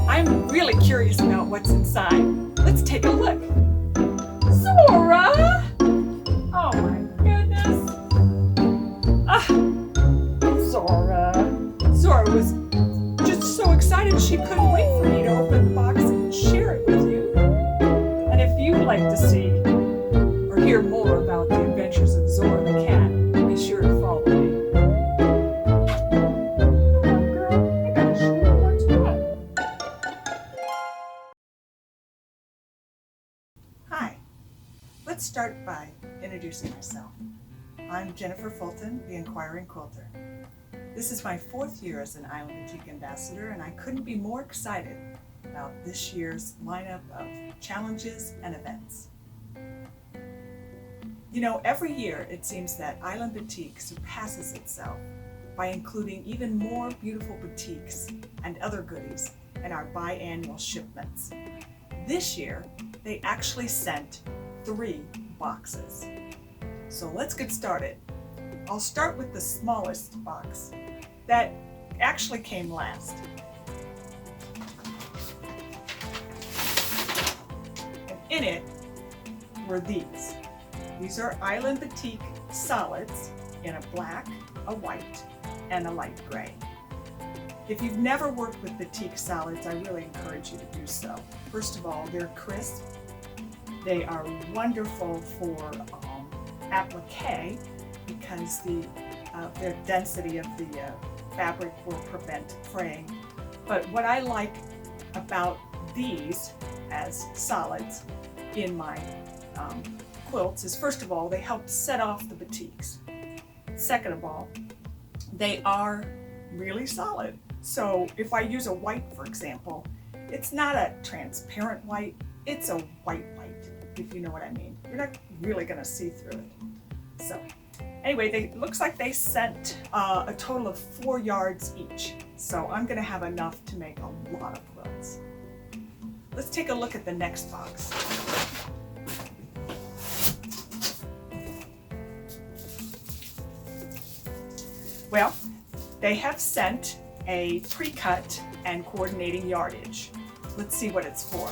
I'm really curious about what's inside. Let's take a look. Zora! Oh my goodness. Ah, Zora was just so excited she couldn't wait for me to open the box and share it with you. And if you'd like to see or hear more about the adventures of Zora the cat, be sure to follow me. Hi, let's start by introducing myself. I'm Jennifer Fulton, the Inquiring Quilter. This is my 4th year as an Island Batik ambassador, and I couldn't be more excited about this year's lineup of challenges and events. You know, every year it seems that Island Batik surpasses itself by including even more beautiful batiks and other goodies in our biannual shipments. This year, they actually sent 3 boxes. So let's get started. I'll start with the smallest box that actually came last. And in it were these. These are Island Batik solids in a black, a white, and a light gray. If you've never worked with batik solids, I really encourage you to do so. First of all, they're crisp. They are wonderful for applique because their density of the fabric will prevent fraying. But what I like about these as solids in my quilts is, first of all, they help set off the batiks. Second of all, they are really solid. So if I use a white, for example, it's not a transparent white, it's a white, if you know what I mean. You're not really gonna see through it. So anyway, it looks like they sent a total of 4 yards each. So I'm gonna have enough to make a lot of quilts. Let's take a look at the next box. Well, they have sent a pre-cut and coordinating yardage. Let's see what it's for.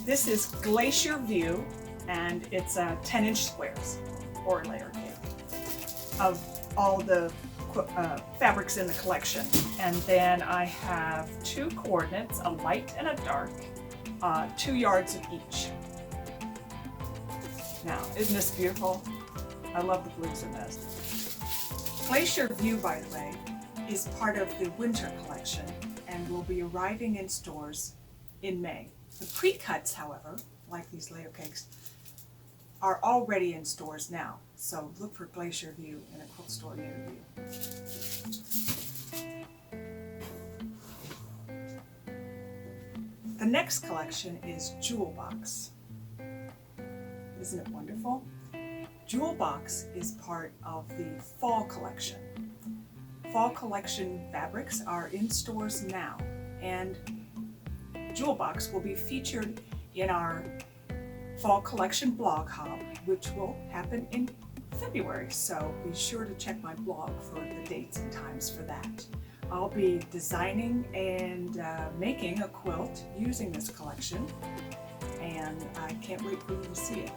This is Glacier View, and it's 10-inch squares, or layer cake, of all the fabrics in the collection. And then I have 2 coordinates, a light and a dark, 2 yards of each. Now, isn't this beautiful? I love the blues in this. Glacier View, by the way, is part of the winter collection and will be arriving in stores in May. The pre-cuts, however, like these layer cakes, are already in stores now. So look for Glacier View in a quilt store near you. The next collection is Jewel Box. Isn't it wonderful? Jewel Box is part of the fall collection. Fall collection fabrics are in stores now, and Jewel Box will be featured in our fall collection blog hub, which will happen in February. So be sure to check my blog for the dates and times for that. I'll be designing and making a quilt using this collection, and I can't wait for you to see it.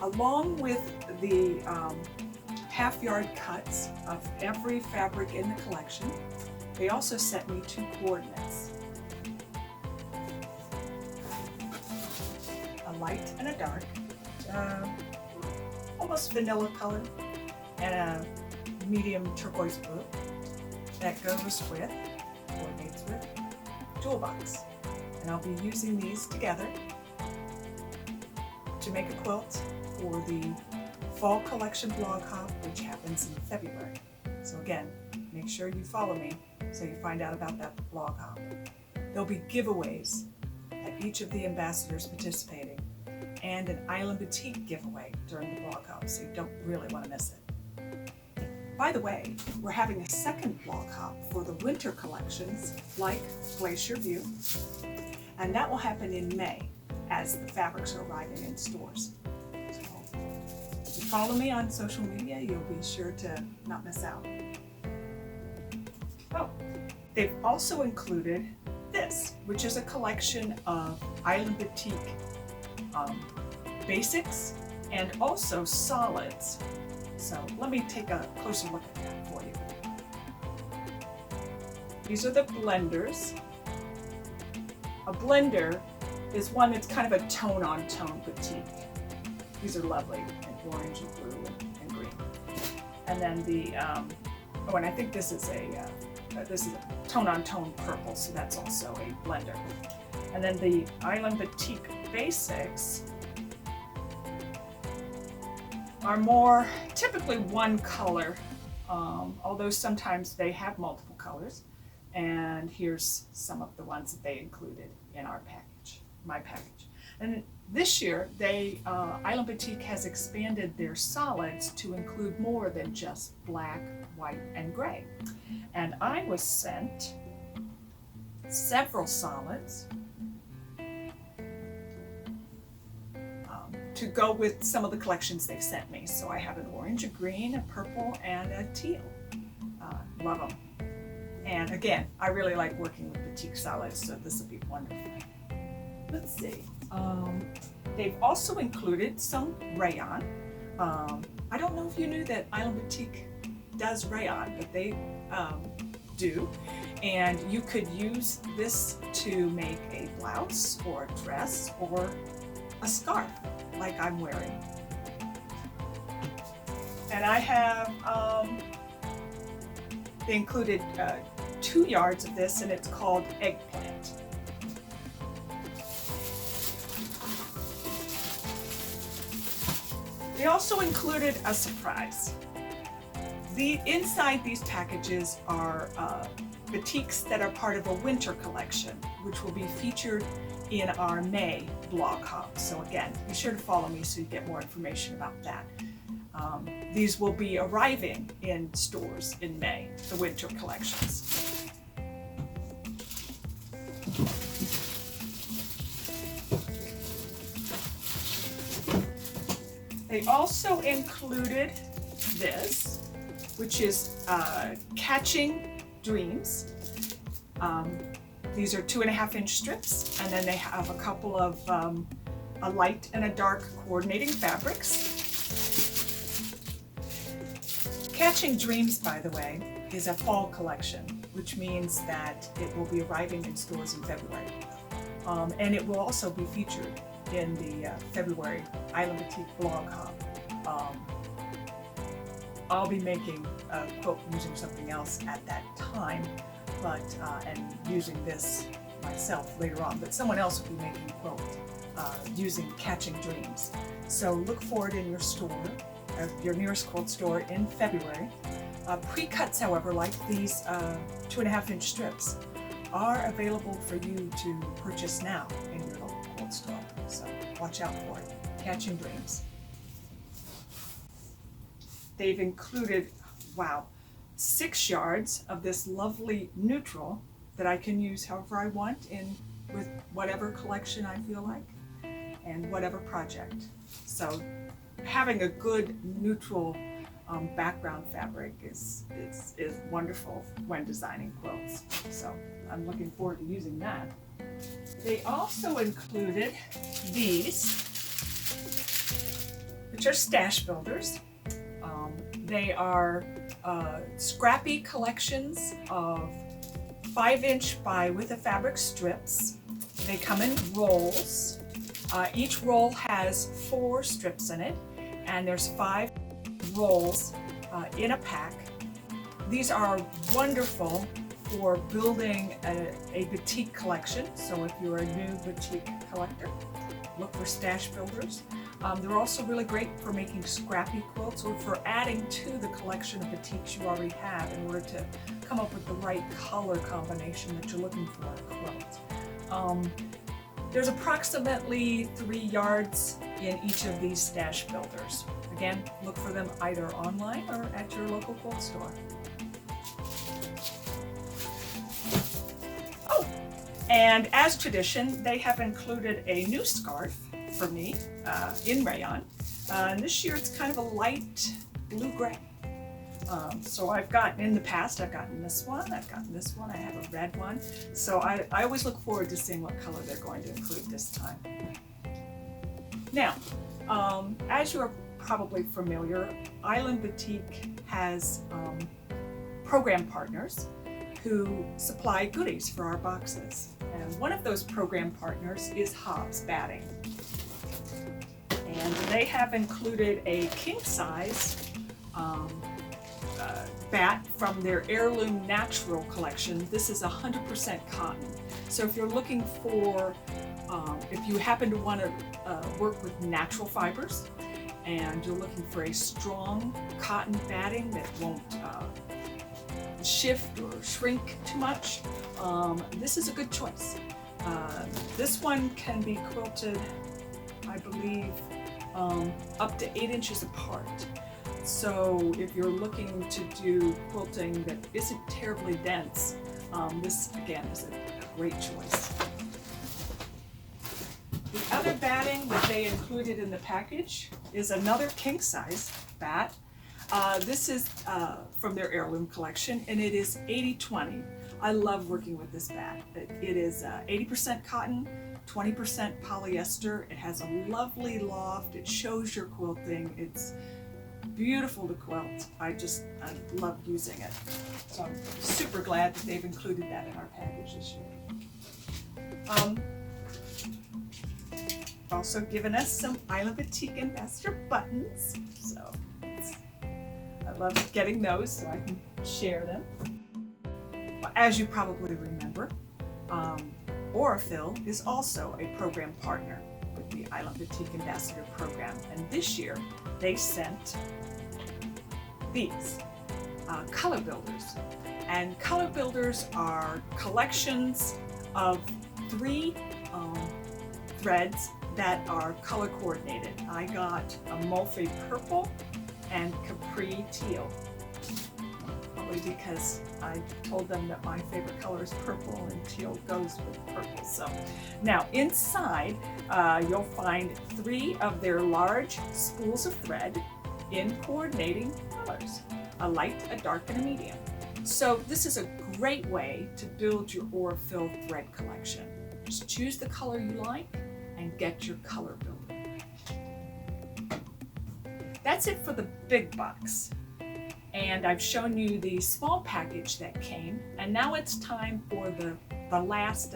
Along with the half-yard cuts of every fabric in the collection, they also sent me 2 coordinates. A light and a dark, almost vanilla color, and a medium turquoise blue that goes with coordinates with toolbox. And I'll be using these together to make a quilt for the Fall Collection blog hop, which happens in February. So again, make sure you follow me so you find out about that blog hop. There'll be giveaways at each of the ambassadors participating and an Island Batik giveaway during the blog hop, so you don't really want to miss it. By the way, we're having a second blog hop for the winter collections like Glacier View, and that will happen in May as the fabrics are arriving in stores. So if you follow me on social media, you'll be sure to not miss out. Oh, they've also included this, which is a collection of Island Batik basics and also solids. So let me take a closer look at that for you. These are the blenders. A blender is one that's kind of a tone-on-tone batik. These are lovely in orange and blue and green. And then the, oh, and I think this is a tone-on-tone purple, so that's also a blender. And then the Island Batik basics are more typically one color, although sometimes they have multiple colors. And here's some of the ones that they included in our package, my package. And this year, Island Batik has expanded their solids to include more than just black, white, and gray. And I was sent several solids to go with some of the collections they sent me. So I have an orange, a green, a purple, and a teal. Love them. And again, I really like working with batik solids, so this will be wonderful. Let's see. They've also included some rayon. I don't know if you knew that Island Batik does rayon, but they do. And you could use this to make a blouse or a dress or a scarf like I'm wearing. And I have, they included 2 yards of this, and it's called Eggplant. They also included a surprise. Inside these packages are batiks that are part of a winter collection, which will be featured in our May blog hop. So again, be sure to follow me so you get more information about that. These will be arriving in stores in May, the winter collections. They also included this, which is Catching Dreams. These are 2.5-inch strips, and then they have a couple of a light and a dark coordinating fabrics. Catching Dreams, by the way, is a fall collection, which means that it will be arriving in stores in February. And it will also be featured in the February Island Batik blog hop. I'll be making a quilt using something else at that time, but and using this myself later on. But someone else will be making a quilt using Catching Dreams. So look for it in your store, your nearest quilt store in February. Pre-cuts, however, like these 2.5-inch strips, are available for you to purchase now in your local quilt store. So watch out for it. Catching Dreams. They've included, wow, 6 yards of this lovely neutral that I can use however I want with whatever collection I feel like and whatever project. So having a good neutral background fabric is wonderful when designing quilts. So I'm looking forward to using that. They also included these, which are stash builders. They are scrappy collections of 5-inch by width of fabric strips. They come in rolls. Each roll has 4 strips in it, and there's 5 rolls in a pack. These are wonderful for building a batik collection. So if you're a new batik collector, look for stash builders. They're also really great for making scrappy quilts or for adding to the collection of batiks you already have in order to come up with the right color combination that you're looking for in a quilt. There's approximately 3 yards in each of these stash builders. Again, look for them either online or at your local quilt store. Oh, and as tradition, they have included a new scarf for me in rayon. And this year it's kind of a light blue-gray. So I've gotten, in the past, I've gotten this one, I've gotten this one, I have a red one. So I always look forward to seeing what color they're going to include this time. Now, as you're probably familiar, Island Batik has program partners who supply goodies for our boxes. And one of those program partners is Hobbs Batting. And they have included a king-size bat from their Heirloom Natural collection. This is 100% cotton. So if you're looking for, if you happen to want to work with natural fibers and you're looking for a strong cotton batting that won't shift or shrink too much, this is a good choice. This one can be quilted, I believe, up to 8 inches apart. So if you're looking to do quilting that isn't terribly dense, this again is a great choice. The other batting that they included in the package is another king-size bat. This is from their Heirloom collection, and it is 80-20. I love working with this bat. It is 80% cotton, 20% polyester. It has a lovely loft. It shows your quilting. It's beautiful to quilt. I love using it. So I'm super glad that they've included that in our package this year. Also given us some Island Batik Ambassador buttons. So I love getting those so I can share them. As you probably remember, Aurifil is also a program partner with the Island Batik Ambassador program, and this year they sent these color builders. And color builders are collections of 3 threads that are color coordinated. I got a Mulphy purple and Capri teal. Probably because I told them that my favorite color is purple and teal goes with purple. So now inside you'll find 3 of their large spools of thread in coordinating colors, a light, a dark, and a medium. So this is a great way to build your Aurifil thread collection. Just choose the color you like and get your color builder. That's it for the big box. And I've shown you the small package that came, and now it's time for the last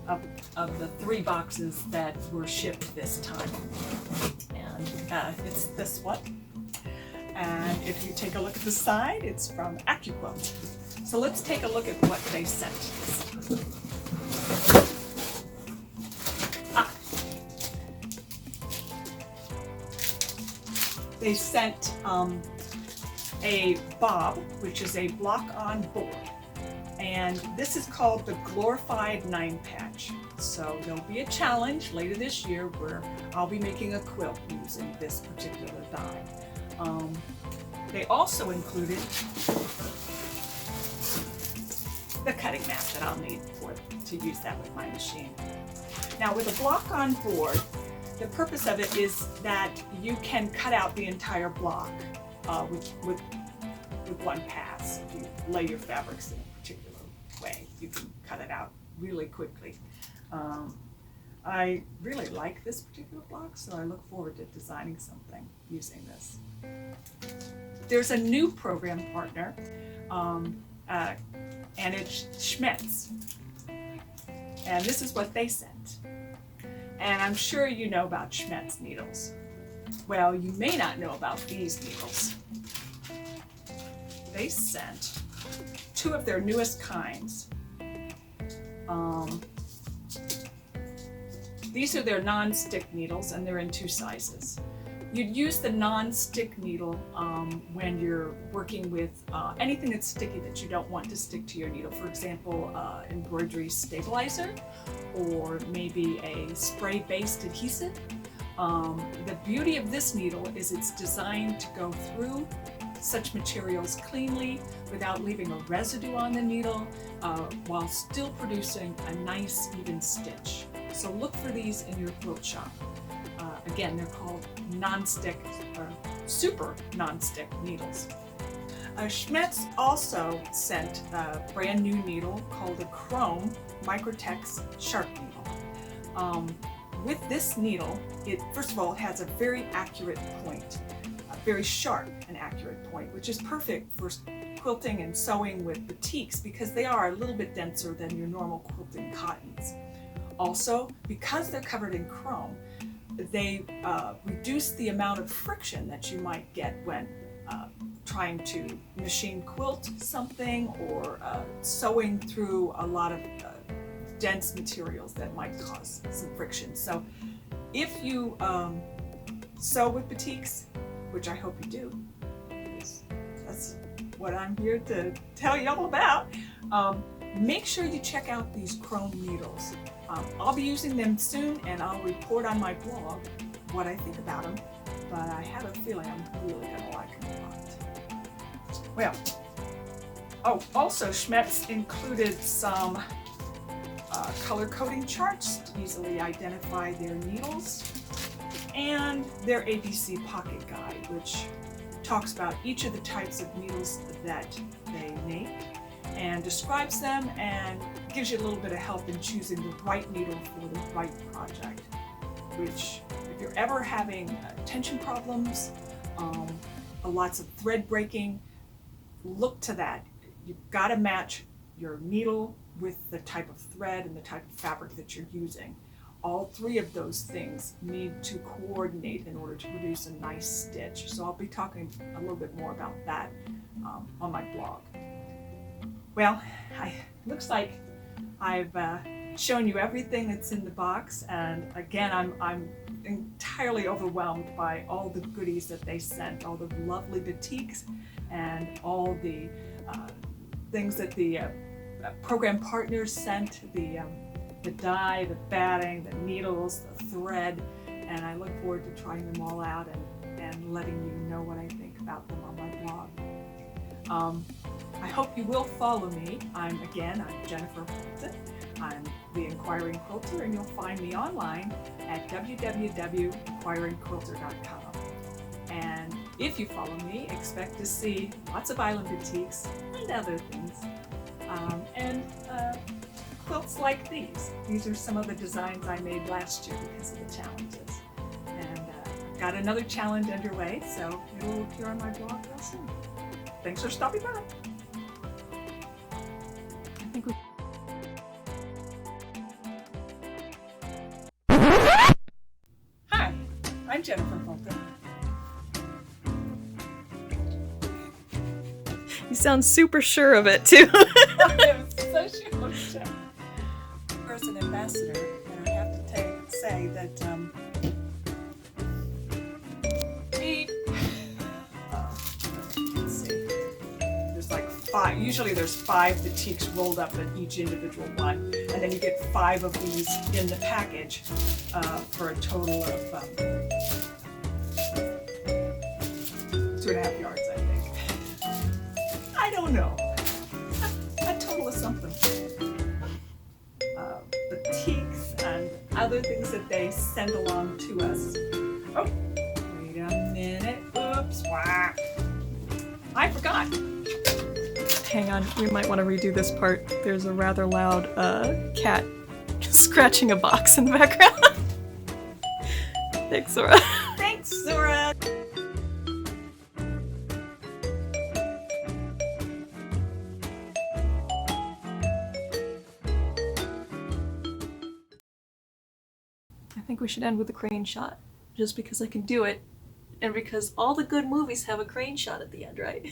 of the 3 boxes that were shipped this time. And it's this one. And if you take a look at the side, it's from AccuQuilt. So let's take a look at what they sent us. They sent a bob, which is a block-on board. And this is called the Glorified 9-Patch. So there'll be a challenge later this year where I'll be making a quilt using this particular die. They also included the cutting mat that I'll need to use that with my machine. Now with a block-on board, the purpose of it is that you can cut out the entire block with one pass. If you lay your fabrics in a particular way, you can cut it out really quickly. I really like this particular block, so I look forward to designing something using this. There's a new program partner, and it's Schmetz. And this is what they sent. And I'm sure you know about Schmetz needles. Well, you may not know about these needles. They sent two of their newest kinds. These are their non-stick needles, and they're in two sizes. You'd use the non-stick needle when you're working with anything that's sticky that you don't want to stick to your needle. For example, embroidery stabilizer, or maybe a spray-based adhesive. The beauty of this needle is it's designed to go through such materials cleanly without leaving a residue on the needle, while still producing a nice even stitch. So look for these in your quilt shop. Again, they're called non-stick or super non-stick needles. Schmetz also sent a brand new needle called a Chrome Microtex Sharp Needle. With this needle, it first of all has a very accurate point, a very sharp and accurate point, which is perfect for quilting and sewing with batiks because they are a little bit denser than your normal quilting cottons. Also, because they're covered in chrome, they reduce the amount of friction that you might get when trying to machine quilt something or sewing through a lot of dense materials that might cause some friction. So if you sew with batiks, which I hope you do, because that's what I'm here to tell you all about, make sure you check out these chrome needles. I'll be using them soon, and I'll report on my blog what I think about them, but I have a feeling I'm really going to like them a lot. Well, oh, also Schmetz included some color coding charts to easily identify their needles, and their ABC pocket guide, which talks about each of the types of needles that they make and describes them and gives you a little bit of help in choosing the right needle for the right project. Which, if you're ever having tension problems, lots of thread breaking, look to that. You've got to match your needle with the type of thread and the type of fabric that you're using. All three of those things need to coordinate in order to produce a nice stitch. So I'll be talking a little bit more about that on my blog. Well, looks like I've shown you everything that's in the box, and again, I'm entirely overwhelmed by all the goodies that they sent, all the lovely batiks and all the things that the program partners sent, the dye, the batting, the needles, the thread, and I look forward to trying them all out and letting you know what I think about them on my blog. I hope you will follow me. I'm Jennifer Fulton. I'm the Inquiring Quilter, and you'll find me online at www.inquiringquilter.com. And if you follow me, expect to see lots of island batiks and other things. And quilts like these. These are some of the designs I made last year because of the challenges. And I've got another challenge underway, so it will appear on my blog real soon. Thanks for stopping by. I think we... Hi, I'm Jennifer Fulton. You sound super sure of it too. I am so sure. Person ambassador, and I have to say that beep. Let's see. There's like 5. Usually there's 5 batiks rolled up in each individual one, and then you get 5 of these in the package for a total of 2.5 yards, I think. I don't know. A total of something. Batiks and other things that they send along to us. Oh, wait a minute. Oops. Wah. I forgot. Hang on, we might want to redo this part. There's a rather loud cat scratching a box in the background. Thanks, Zora. Thanks, Zora. I think we should end with a crane shot, just because I can do it, and because all the good movies have a crane shot at the end, right?